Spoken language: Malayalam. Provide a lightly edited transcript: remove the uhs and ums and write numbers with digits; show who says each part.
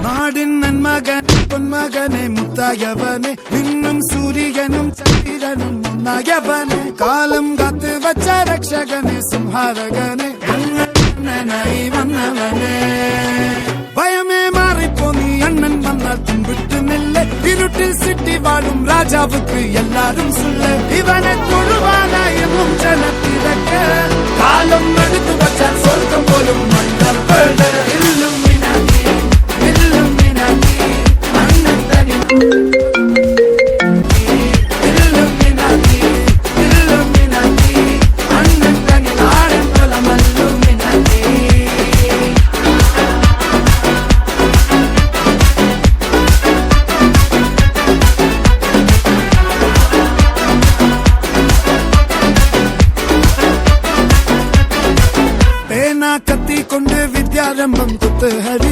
Speaker 1: നാടിൻ നന്മകൻ പൊന്മകനെ മുത്തായവനെ നിന്നും സൂര്യനും ചന്ദ്രനും ഒന്നായവനെ കാലം കാത്ത് വച്ച രക്ഷകനെ സംഹാരകനെ അണ്ണനായി വന്നവനെ ഭയമേ മാറിപ്പോ നീ അണ്ണൻ വന്നാൽ തുമ്പിട്ട് നെല്ല് ഇരുട്ടിൽ സിറ്റി വാഴും രാജാവുക്ക് എല്ലാരും സുല്ല് ഇവനെ തൊഴുവാനായും ജനത്തിരക്ക് കാലം എടുത്തു വച്ചാൽ സ്വർഗം പോലും മണ്ണപ്പേട് കത്തി കൊണ്ട് വിദ്യാരംഭം കുത്തുഹരി